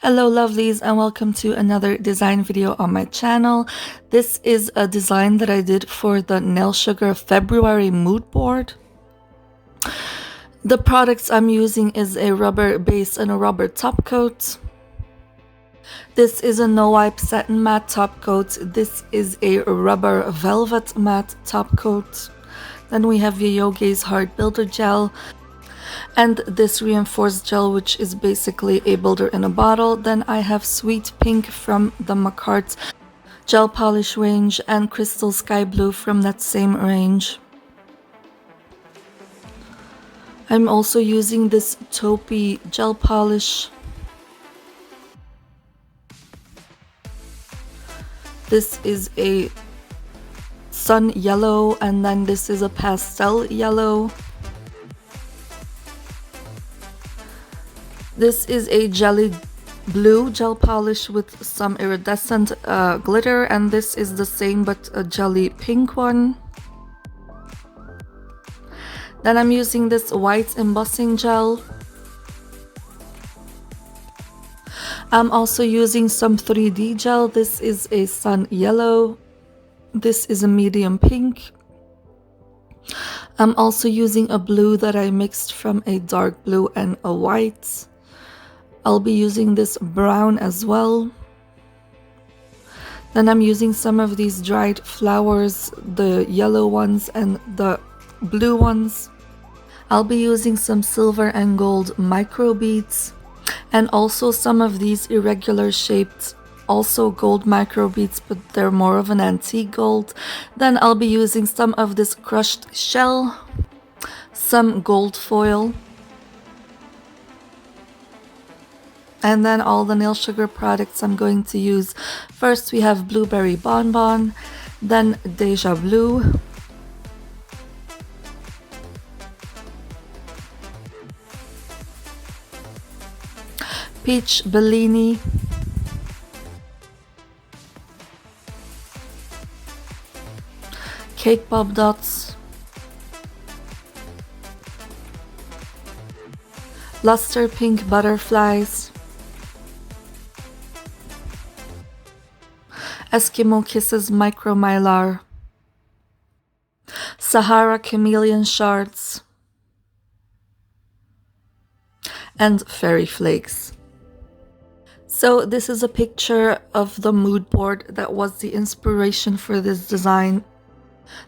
Hello lovelies and welcome to another design video on my channel. This is a design that I did for the Nail Sugar February mood board. The products I'm using is a rubber base and a rubber top coat. This is a no wipe satin matte top coat. This is a rubber velvet matte top coat. Then we have Yoyogi's hard builder gel. And this reinforced gel, which is basically a builder in a bottle. Then I have Sweet Pink from the Macart gel polish range and Crystal Sky Blue from that same range. I'm also using this taupey gel polish. This is a sun yellow, and then this is a pastel yellow. This is a jelly blue gel polish with some iridescent glitter, and this is the same but a jelly pink one. Then I'm using this white embossing gel. I'm also using some 3D gel. This is a sun yellow. This is a medium pink. I'm also using a blue that I mixed from a dark blue and a white. I'll be using this brown as well. Then I'm using some of these dried flowers, the yellow ones and the blue ones. I'll be using some silver and gold micro beads and also some of these irregular shaped also gold micro beads, but they're more of an antique gold. Then I'll be using some of this crushed shell, some gold foil, and then all the nail sugar products I'm going to use. First we have Blueberry Bonbon, then Deja Blue, Peach Bellini, Cake Pop Dots, Luster Pink Butterflies, Eskimo Kisses Micro Mylar, Sahara Chameleon Shards, and Fairy Flakes. So this is a picture of the mood board that was the inspiration for this design.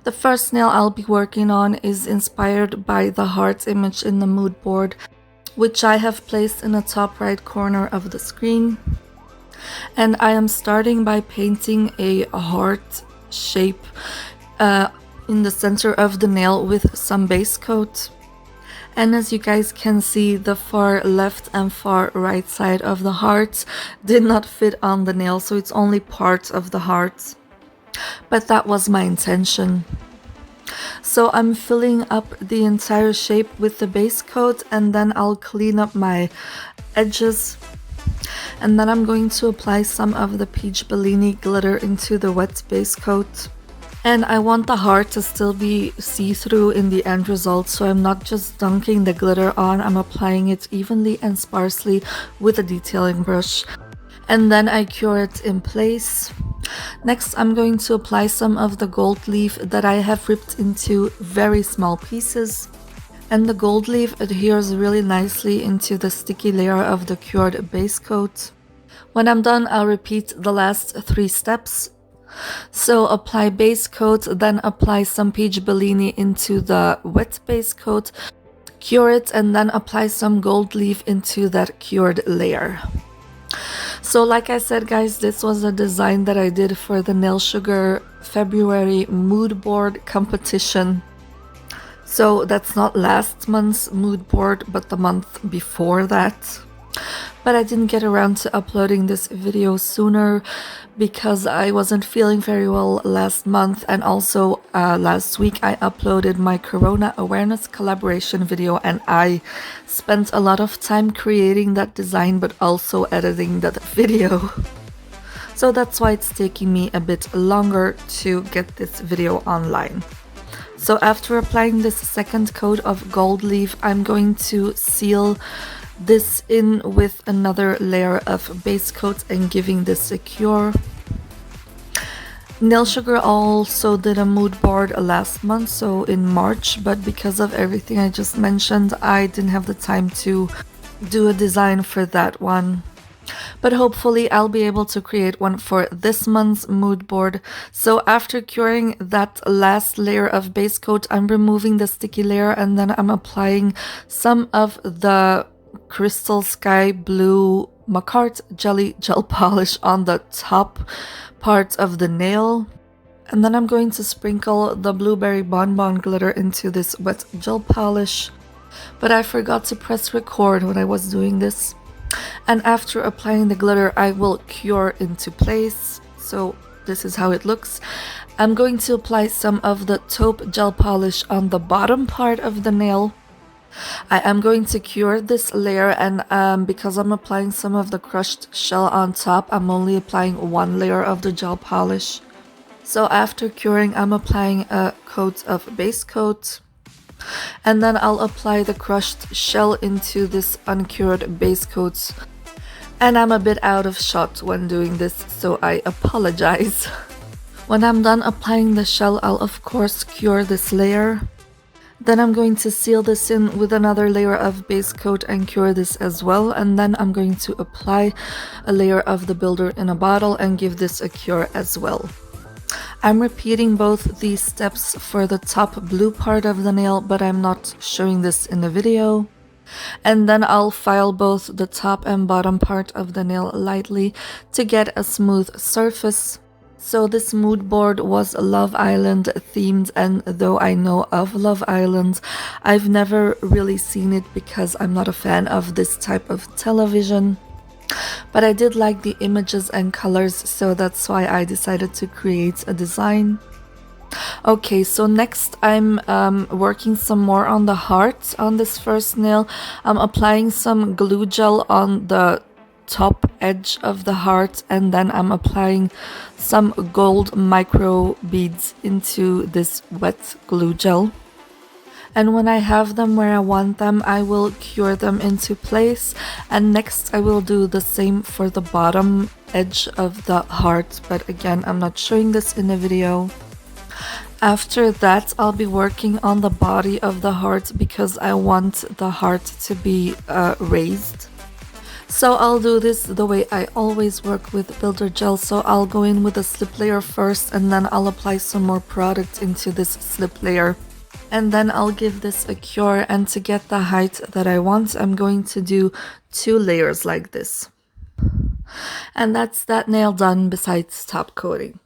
The first nail I'll be working on is inspired by the heart image in the mood board, which I have placed in the top right corner of the screen. And I am starting by painting a heart shape in the center of the nail with some base coat. And as you guys can see, the far left and far right side of the heart did not fit on the nail, so it's only part of the heart. But that was my intention. So I'm filling up the entire shape with the base coat, and then I'll clean up my edges. And then I'm going to apply some of the Peach Bellini glitter into the wet base coat. And I want the heart to still be see-through in the end result, so I'm not just dunking the glitter on, I'm applying it evenly and sparsely with a detailing brush. And then I cure it in place. Next, I'm going to apply some of the gold leaf that I have ripped into very small pieces. And the gold leaf adheres really nicely into the sticky layer of the cured base coat. When I'm done, I'll repeat the last 3 steps. So apply base coat, then apply some Peach Bellini into the wet base coat, cure it, and then apply some gold leaf into that cured layer. So like I said guys, this was a design that I did for the Nail Sugar February mood board competition. So that's not last month's mood board, but the month before that. But I didn't get around to uploading this video sooner because I wasn't feeling very well last month, and also last week I uploaded my Corona awareness collaboration video, and I spent a lot of time creating that design but also editing that video. So that's why it's taking me a bit longer to get this video online. So after applying this second coat of gold leaf, I'm going to seal this in with another layer of base coat and giving this a cure. Nail Sugar also did a mood board last month, so in March, but because of everything I just mentioned, I didn't have the time to do a design for that one. But hopefully I'll be able to create one for this month's mood board. So after curing that last layer of base coat, I'm removing the sticky layer and then I'm applying some of the Crystal Sky Blue Macart Jelly Gel Polish on the top part of the nail. And then I'm going to sprinkle the Blueberry Bonbon glitter into this wet gel polish. But I forgot to press record when I was doing this. And after applying the glitter, I will cure into place. So this is how it looks. I'm going to apply some of the taupe gel polish on the bottom part of the nail. I am going to cure this layer, and because I'm applying some of the crushed shell on top, I'm only applying one layer of the gel polish. So after curing, I'm applying a coat of base coat. And then I'll apply the crushed shell into this uncured base coat. And I'm a bit out of shot when doing this, so I apologize. When I'm done applying the shell, I'll of course cure this layer. Then I'm going to seal this in with another layer of base coat and cure this as well. And then I'm going to apply a layer of the builder in a bottle and give this a cure as well. I'm repeating both these steps for the top blue part of the nail, but I'm not showing this in the video. And then I'll file both the top and bottom part of the nail lightly to get a smooth surface. So this mood board was Love Island themed, and though I know of Love Island, I've never really seen it because I'm not a fan of this type of television. But I did like the images and colors, so that's why I decided to create a design. Okay, so next I'm working some more on the heart on this first nail. I'm applying some glue gel on the top edge of the heart, and then I'm applying some gold micro beads into this wet glue gel. And when I have them where I want them, I will cure them into place. And next I will do the same for the bottom edge of the heart, but again, I'm not showing this in the video. After that, I'll be working on the body of the heart because I want the heart to be raised. So I'll do this the way I always work with builder gel. So I'll go in with a slip layer first, and then I'll apply some more product into this slip layer. And then I'll give this a cure, and to get the height that I want, I'm going to do 2 layers like this. And that's that nail done besides top coating.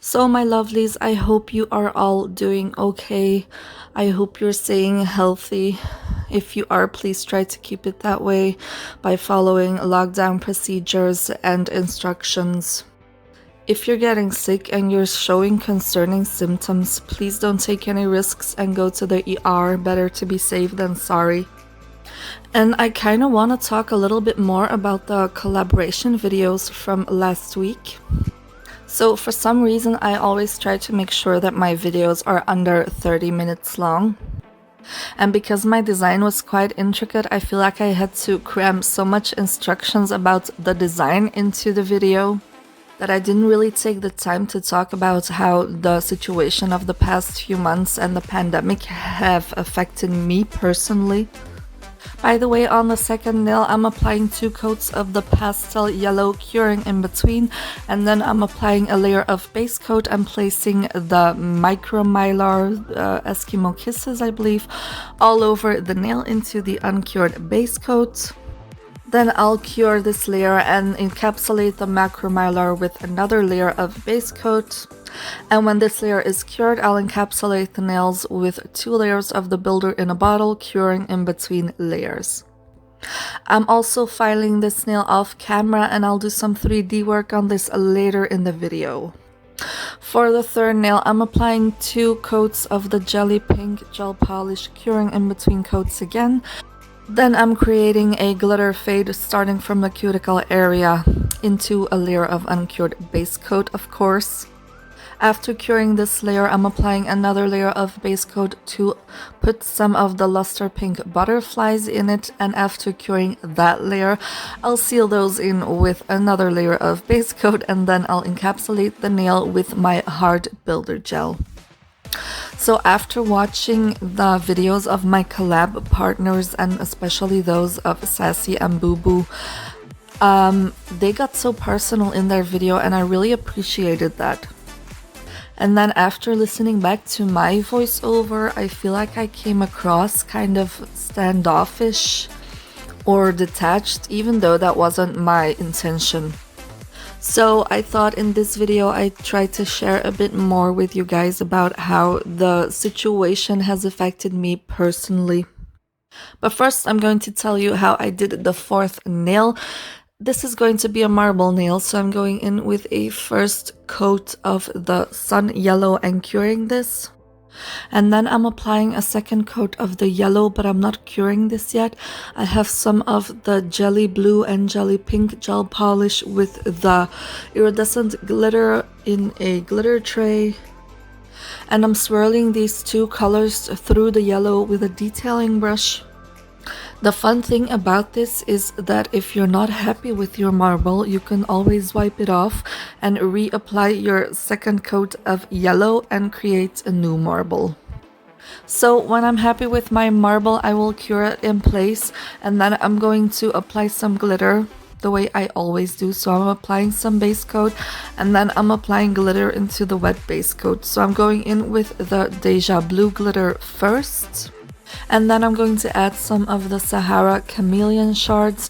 So my lovelies, I hope you are all doing okay. I hope you're staying healthy. If you are, please try to keep it that way by following lockdown procedures and instructions. If you're getting sick and you're showing concerning symptoms, please don't take any risks and go to the ER. Better to be safe than sorry. And I kind of want to talk a little bit more about the collaboration videos from last week. So for some reason, I always try to make sure that my videos are under 30 minutes long. And because my design was quite intricate, I feel like I had to cram so much instructions about the design into the video that I didn't really take the time to talk about how the situation of the past few months and the pandemic have affected me personally. By the way, on the second nail, I'm applying 2 coats of the Pastel Yellow, curing in between, and then I'm applying a layer of base coat and placing the micro mylar Eskimo Kisses, I believe, all over the nail into the uncured base coat. Then I'll cure this layer and encapsulate the macro mylar with another layer of base coat. And when this layer is cured, I'll encapsulate the nails with 2 layers of the builder in a bottle, curing in between layers. I'm also filing this nail off camera, and I'll do some 3D work on this later in the video. For the third nail, I'm applying 2 coats of the Jelly Pink Gel Polish, curing in between coats again. Then I'm creating a glitter fade starting from the cuticle area into a layer of uncured base coat, of course. After curing this layer, I'm applying another layer of base coat to put some of the luster pink butterflies in it, and after curing that layer, I'll seal those in with another layer of base coat, and then I'll encapsulate the nail with my hard builder gel. So after watching the videos of my collab partners, and especially those of Sassy and Boo Boo, they got so personal in their video and I really appreciated that. And then after listening back to my voiceover, I feel like I came across kind of standoffish or detached, even though that wasn't my intention. So I thought in this video I'd try to share a bit more with you guys about how the situation has affected me personally. But first I'm going to tell you how I did the fourth nail. This is going to be a marble nail, so I'm going in with a first coat of the sun yellow and curing this. And then I'm applying a second coat of the yellow, but I'm not curing this yet. I have some of the jelly blue and jelly pink gel polish with the iridescent glitter in a glitter tray. And I'm swirling these two colors through the yellow with a detailing brush. The fun thing about this is that if you're not happy with your marble, you can always wipe it off and reapply your second coat of yellow and create a new marble. So when I'm happy with my marble, I will cure it in place, and then I'm going to apply some glitter the way I always do. So I'm applying some base coat and then I'm applying glitter into the wet base coat. So I'm going in with the Deja Blue glitter first. And then I'm going to add some of the Sahara chameleon shards.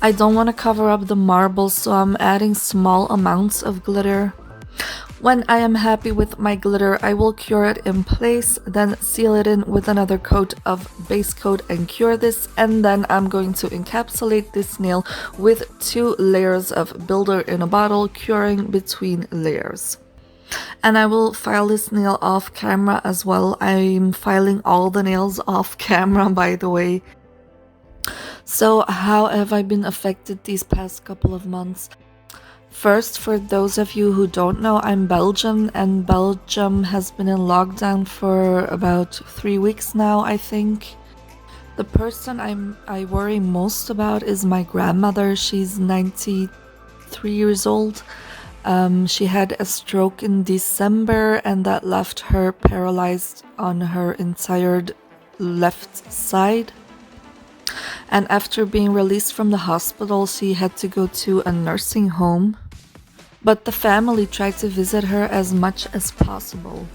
I don't want to cover up the marble, so I'm adding small amounts of glitter. When I am happy with my glitter, I will cure it in place, then seal it in with another coat of base coat and cure this, and then I'm going to encapsulate this nail with 2 layers of builder in a bottle, curing between layers. And I will file this nail off camera as well. I'm filing all the nails off camera, by the way. So how have I been affected these past couple of months? First, for those of you who don't know, I'm Belgian, and Belgium has been in lockdown for about 3 weeks now, I think. The person I worry most about is my grandmother. She's 93 years old. She had a stroke in December, and that left her paralyzed on her entire left side. And after being released from the hospital, she had to go to a nursing home. But the family tried to visit her as much as possible.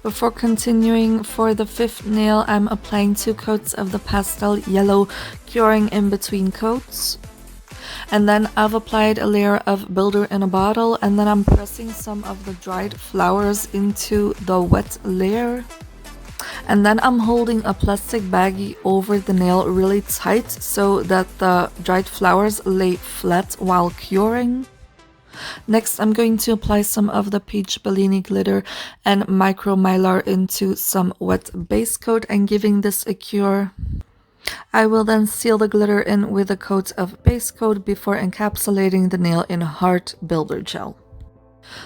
Before continuing, for the 5th nail, I'm applying 2 coats of the Pastel Yellow, curing in between coats. And then I've applied a layer of builder in a bottle, and then I'm pressing some of the dried flowers into the wet layer. And then I'm holding a plastic baggie over the nail really tight so that the dried flowers lay flat while curing. Next, I'm going to apply some of the peach Bellini glitter and micro mylar into some wet base coat and giving this a cure. I will then seal the glitter in with a coat of base coat before encapsulating the nail in hard builder gel.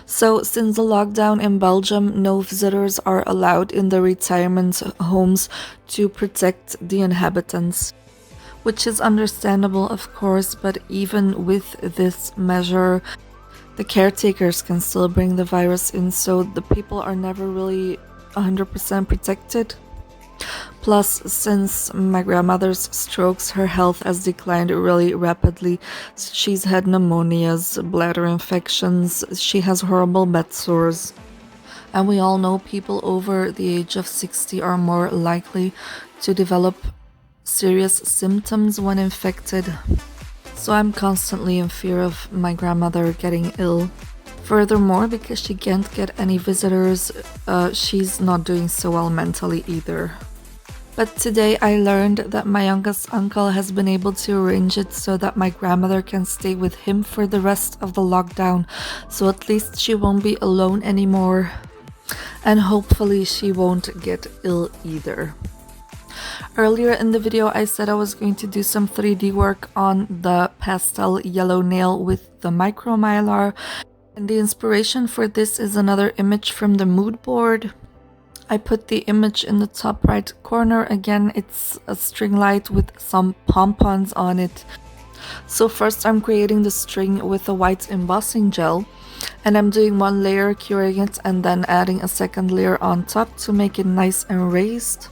So, since the lockdown in Belgium, no visitors are allowed in the retirement homes to protect the inhabitants. Which is understandable, of course, but even with this measure, the caretakers can still bring the virus in, so the people are never really 100% protected. Plus, since my grandmother's strokes, her health has declined really rapidly. She's had pneumonias, bladder infections, she has horrible bed sores. And we all know people over the age of 60 are more likely to develop serious symptoms when infected. So I'm constantly in fear of my grandmother getting ill. Furthermore, because she can't get any visitors, she's not doing so well mentally either. But today I learned that my youngest uncle has been able to arrange it so that my grandmother can stay with him for the rest of the lockdown, so at least she won't be alone anymore. And hopefully she won't get ill either. Earlier in the video I said I was going to do some 3D work on the Pastel Yellow nail with the micro mylar. And the inspiration for this is another image from the mood board. I put the image in the top right corner. Again, it's a string light with some pompons on it. So first I'm creating the string with a white embossing gel, and I'm doing one layer, curing it, and then adding a second layer on top to make it nice and raised.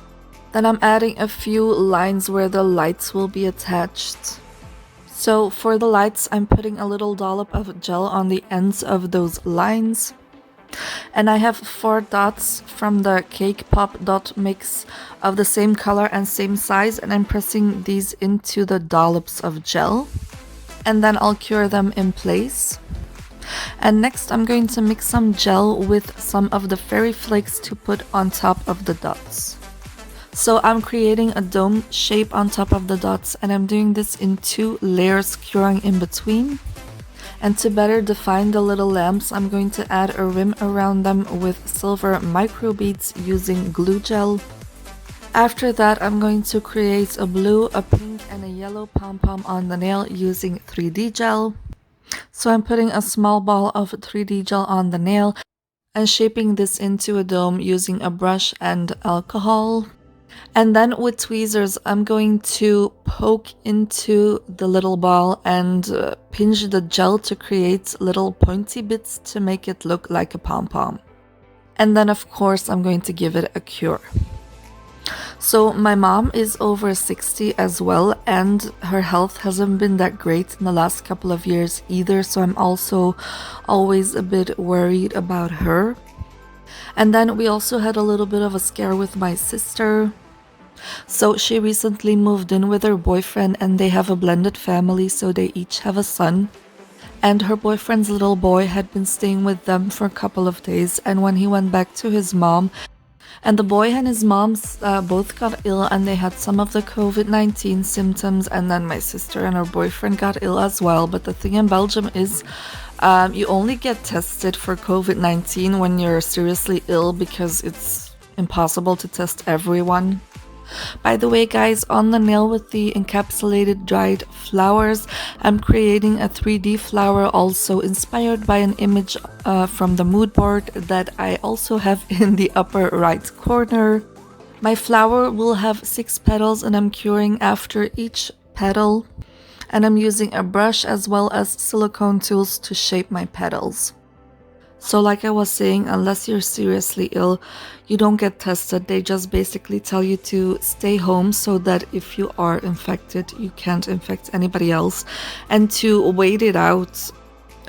Then I'm adding a few lines where the lights will be attached. So for the lights, I'm putting a little dollop of gel on the ends of those lines. And I have 4 dots from the Cake Pop dot mix of the same color and same size, and I'm pressing these into the dollops of gel. And then I'll cure them in place. And next I'm going to mix some gel with some of the Fairy Flakes to put on top of the dots. So I'm creating a dome shape on top of the dots, and I'm doing this in 2 layers, curing in between. And to better define the little lamps, I'm going to add a rim around them with silver microbeads using glue gel. After that, I'm going to create a blue, a pink, and a yellow pom-pom on the nail using 3D gel. So I'm putting a small ball of 3D gel on the nail and shaping this into a dome using a brush and alcohol. And then with tweezers, I'm going to poke into the little ball and pinch the gel to create little pointy bits to make it look like a pom-pom. And then of course, I'm going to give it a cure. So my mom is over 60 as well, and her health hasn't been that great in the last couple of years either, so I'm also always a bit worried about her. And then we also had a little bit of a scare with my sister. So she recently moved in with her boyfriend, and they have a blended family, so they each have a son. And her boyfriend's little boy had been staying with them for a couple of days, and when he went back to his mom, and the boy and his mom both got ill, and they had some of the COVID-19 symptoms, and then my sister and her boyfriend got ill as well. But the thing in Belgium is you only get tested for COVID-19 when you're seriously ill, because it's impossible to test everyone. By the way, guys, on the nail with the encapsulated dried flowers, I'm creating a 3D flower also inspired by an image from the mood board that I also have in the upper right corner. My flower will have 6 petals, and I'm curing after each petal. And I'm using a brush as well as silicone tools to shape my petals. So like I was saying, unless you're seriously ill, you don't get tested. They just basically tell you to stay home so that if you are infected, you can't infect anybody else, and to wait it out.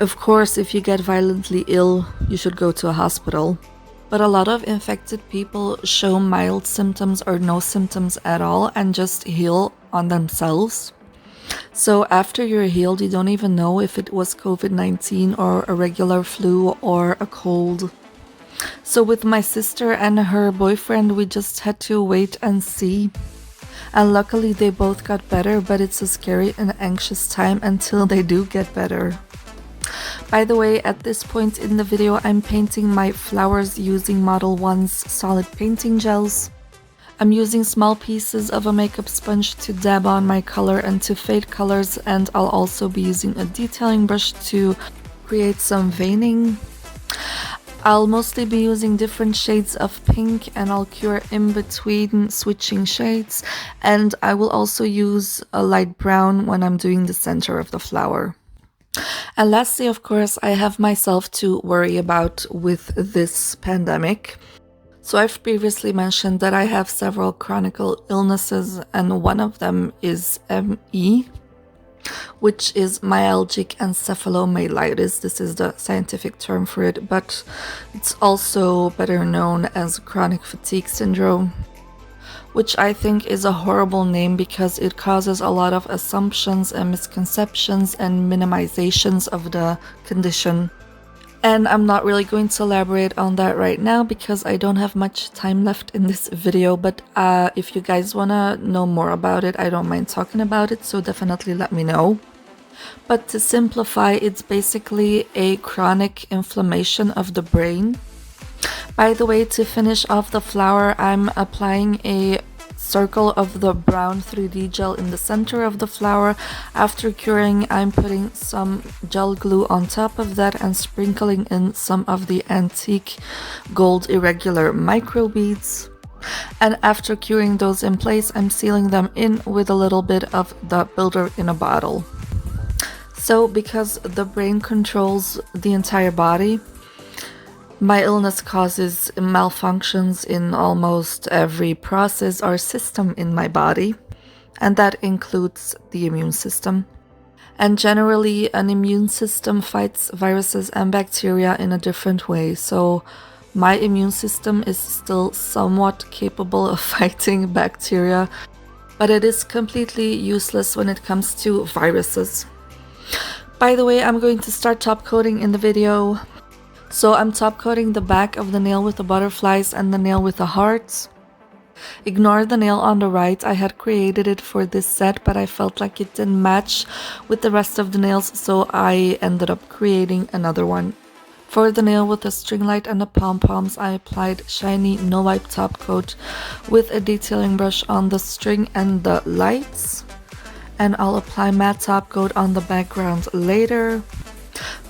Of course, if you get violently ill, you should go to a hospital. But a lot of infected people show mild symptoms or no symptoms at all and just heal on themselves. So after you're healed, you don't even know if it was COVID-19 or a regular flu or a cold. So with my sister and her boyfriend, we just had to wait and see. And luckily they both got better, but it's a scary and anxious time until they do get better. By the way, at this point in the video, I'm painting my flowers using Model 1's solid painting gels. I'm using small pieces of a makeup sponge to dab on my color and to fade colors, and I'll also be using a detailing brush to create some veining. I'll mostly be using different shades of pink, and I'll cure in between switching shades, and I will also use a light brown when I'm doing the center of the flower. And lastly, of course, I have myself to worry about with this pandemic. So I've previously mentioned that I have several chronic illnesses, and one of them is ME, which is myalgic encephalomyelitis. This is the scientific term for it, but it's also better known as chronic fatigue syndrome, which I think is a horrible name because it causes a lot of assumptions and misconceptions and minimizations of the condition. And I'm not really going to elaborate on that right now because I don't have much time left in this video, but if you guys want to know more about it, I don't mind talking about it, so definitely let me know. But to simplify, it's basically a chronic inflammation of the brain. By the way, to finish off the flower, I'm applying a circle of the brown 3D gel in the center of the flower. After curing, I'm putting some gel glue on top of that and sprinkling in some of the antique gold irregular micro beads. And after curing those in place, I'm sealing them in with a little bit of the builder in a bottle. So because the brain controls the entire body, my illness causes malfunctions in almost every process or system in my body, and that includes the immune system. And generally, an immune system fights viruses and bacteria in a different way, so my immune system is still somewhat capable of fighting bacteria, but it is completely useless when it comes to viruses. By the way, I'm going to start top coating in the video. So I'm top coating the back of the nail with the butterflies and the nail with the hearts. Ignore the nail on the right, I had created it for this set, but I felt like it didn't match with the rest of the nails, so I ended up creating another one. For the nail with the string light and the pom-poms, I applied shiny no wipe top coat with a detailing brush on the string and the lights. And I'll apply matte top coat on the background later.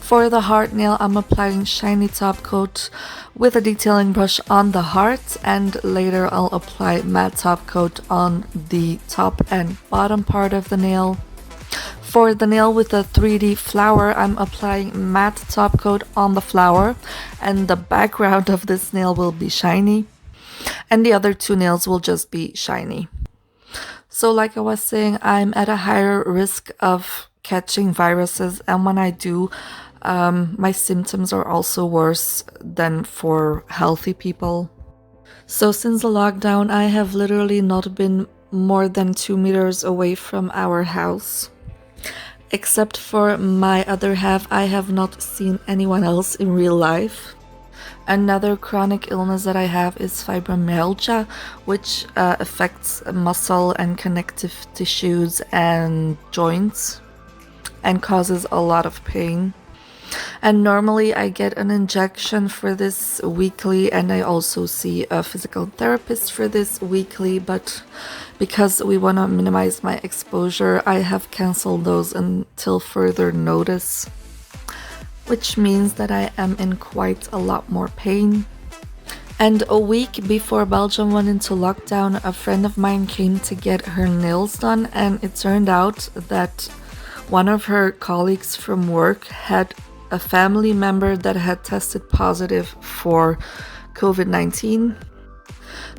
For the heart nail, I'm applying shiny top coat with a detailing brush on the heart, and later I'll apply matte top coat on the top and bottom part of the nail. For the nail with the 3D flower, I'm applying matte top coat on the flower, and the background of this nail will be shiny, and the other two nails will just be shiny. So like I was saying, I'm at a higher risk of catching viruses, and when I do, my symptoms are also worse than for healthy people. So since the lockdown, I have literally not been more than 2 meters away from our house. Except for my other half, I have not seen anyone else in real life. Another chronic illness that I have is fibromyalgia, which affects muscle and connective tissues and joints and causes a lot of pain. And normally I get an injection for this weekly, and I also see a physical therapist for this weekly, but because we want to minimize my exposure, I have canceled those until further notice, which means that I am in quite a lot more pain. And a week before Belgium went into lockdown, a friend of mine came to get her nails done, and it turned out that one of her colleagues from work had a family member that had tested positive for COVID-19.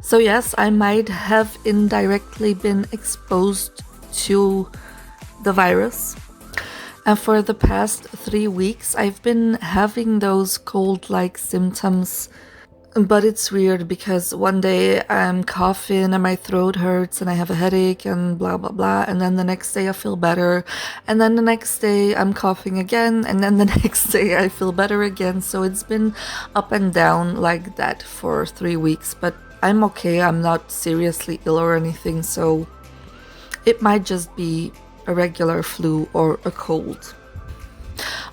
So yes, I might have indirectly been exposed to the virus. And for the past 3 weeks, I've been having those cold-like symptoms. But it's weird because one day I'm coughing and my throat hurts and I have a headache and blah blah blah, and then the next day I feel better, and then the next day I'm coughing again, and then the next day I feel better again. So it's been up and down like that for 3 weeks, but I'm okay. I'm not seriously ill or anything, so it might just be a regular flu or a cold.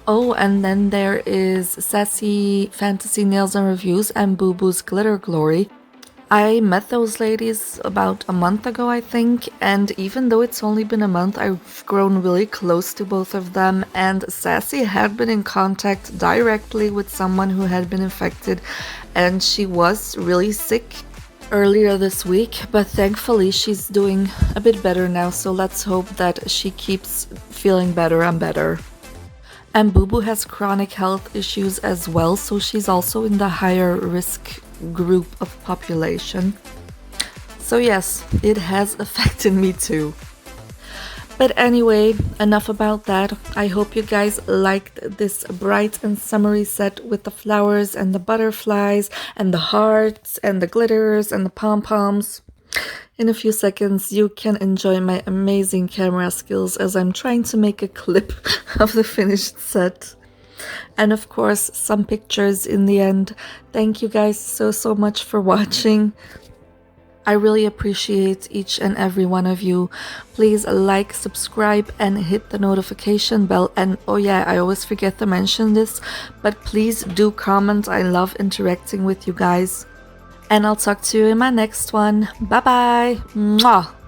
Oh, and then there is Sassy Fantasy Nails and Reviews and Boo Boo's Glitter Glory. I met those ladies about a month ago, I think, and even though it's only been a month, I've grown really close to both of them, and Sassy had been in contact directly with someone who had been infected, and she was really sick earlier this week, but thankfully she's doing a bit better now, so let's hope that she keeps feeling better and better. And Boo Boo has chronic health issues as well, so she's also in the higher risk group of population. So yes, it has affected me too. But anyway, enough about that. I hope you guys liked this bright and summery set with the flowers and the butterflies and the hearts and the glitters and the pom-poms. In a few seconds, you can enjoy my amazing camera skills as I'm trying to make a clip of the finished set. And of course, some pictures in the end. Thank you guys so much for watching. I really appreciate each and every one of you. Please like, subscribe, and hit the notification bell. And oh yeah, I always forget to mention this, but please do comment. I love interacting with you guys. and I'll talk to you in my next one. Bye bye. Mwah.